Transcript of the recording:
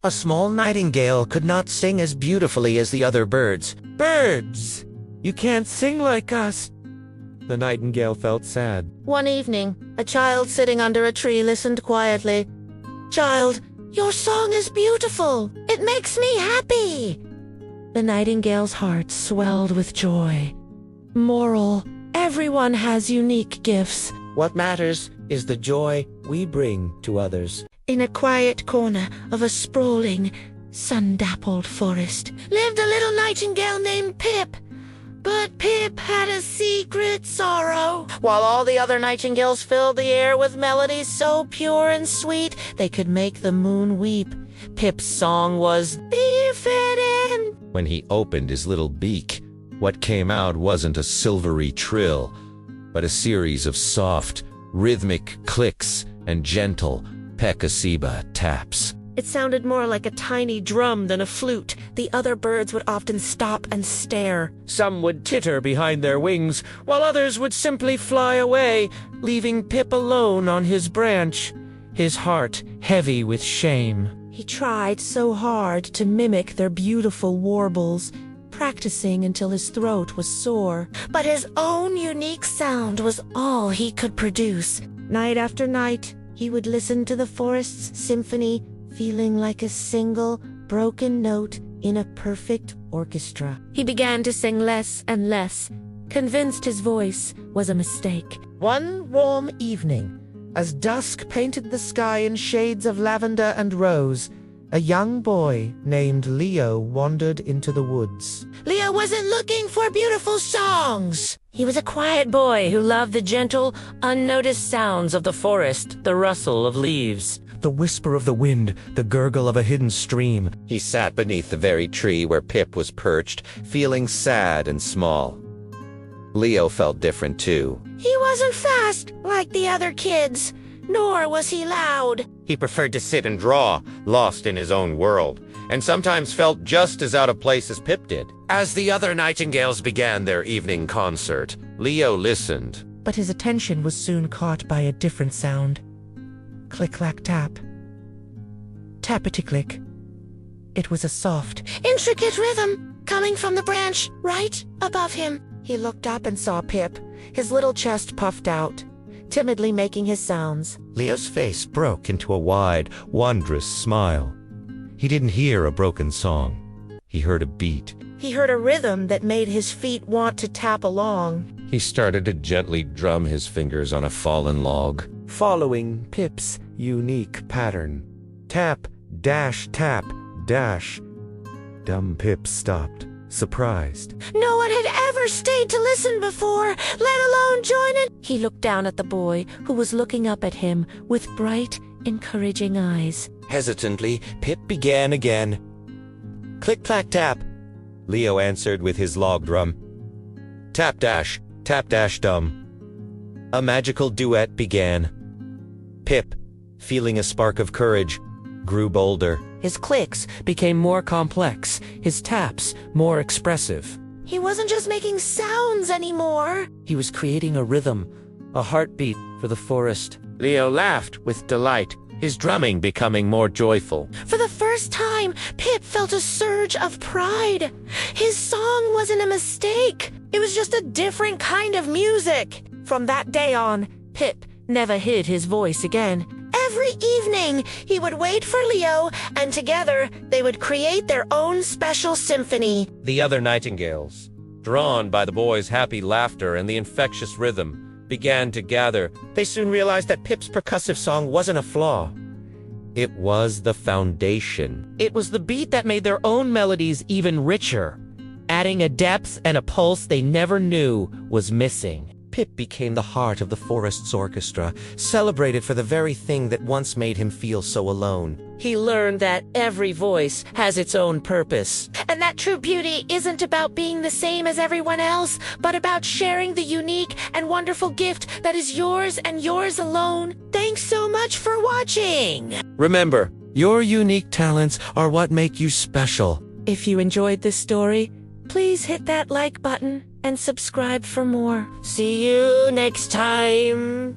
A small nightingale could not sing as beautifully as the other birds. Birds! You can't sing like us. The nightingale felt sad. One evening, a child sitting under a tree listened quietly. "Child, your song is beautiful. It makes me happy." The nightingale's heart swelled with joy. Moral: everyone has unique gifts. What matters is the joy we bring to others. In a quiet corner of a sprawling, sun-dappled forest lived a little nightingale named Pip. But Pip had a secret sorrow. While all the other nightingales filled the air with melodies so pure and sweet they could make the moon weep, Pip's song was different. When he opened his little beak, what came out wasn't a silvery trill, but a series of soft, rhythmic clicks and gentle 𝐸𝐞𝐫𝐬𝐞 taps. It sounded more like a tiny drum than a flute. The other birds would often stop and stare. Some would titter behind their wings, while others would simply fly away, leaving Pip alone on his branch, his heart heavy with shame. He tried so hard to mimic their beautiful warbles, practicing until his throat was sore. But his own unique sound was all he could produce. Night after night, he would listen to the forest's symphony, feeling like a single, broken note in a perfect orchestra. He began to sing less and less, convinced his voice was a mistake. One warm evening, as dusk painted the sky in shades of lavender and rose, a young boy named Leo wandered into the woods. Leo wasn't looking for beautiful songs. He was a quiet boy who loved the gentle, unnoticed sounds of the forest, the rustle of leaves, the whisper of the wind, the gurgle of a hidden stream. He sat beneath the very tree where Pip was perched, feeling sad and small. Leo felt different too. He wasn't fast like the other kids, nor was he loud. He preferred to sit and draw, lost in his own world, and sometimes felt just as out of place as Pip did. As the other nightingales began their evening concert, Leo listened. But his attention was soon caught by a different sound. Click-clack-tap. Tappity-click. It was a soft, intricate rhythm coming from the branch right above him. He looked up and saw Pip, his little chest puffed out, timidly making his sounds. Leo's face broke into a wide, wondrous smile. He didn't hear a broken song. He heard a beat. He heard a rhythm that made his feet want to tap along. He started to gently drum his fingers on a fallen log, following Pip's unique pattern. Tap, dash, tap, dash. Dumb Pip stopped, surprised. No one had ever stayed to listen before, let alone join in. He looked down at the boy, who was looking up at him with bright, encouraging eyes. Hesitantly, Pip began again. Click-clack-tap, Leo answered with his log drum. Tap-dash-dum. A magical duet began. Pip, feeling a spark of courage, grew bolder. His clicks became more complex, his taps more expressive. He wasn't just making sounds anymore. He was creating a rhythm, a heartbeat for the forest. Leo laughed with delight, his drumming becoming more joyful. For the first time, Pip felt a surge of pride. His song wasn't a mistake. It was just a different kind of music. From that day on, Pip never hid his voice again. Every evening, he would wait for Leo, and together they would create their own special symphony. The other nightingales, drawn by the boy's happy laughter and the infectious rhythm, began to gather. They soon realized that Pip's percussive song wasn't a flaw. It was the foundation. It was the beat that made their own melodies even richer, adding a depth and a pulse they never knew was missing. Pip became the heart of the forest's orchestra, celebrated for the very thing that once made him feel so alone. He learned that every voice has its own purpose, and that true beauty isn't about being the same as everyone else, but about sharing the unique and wonderful gift that is yours and yours alone. Thanks so much for watching! Remember, your unique talents are what make you special. If you enjoyed this story, please hit that like button and subscribe for more. See you next time!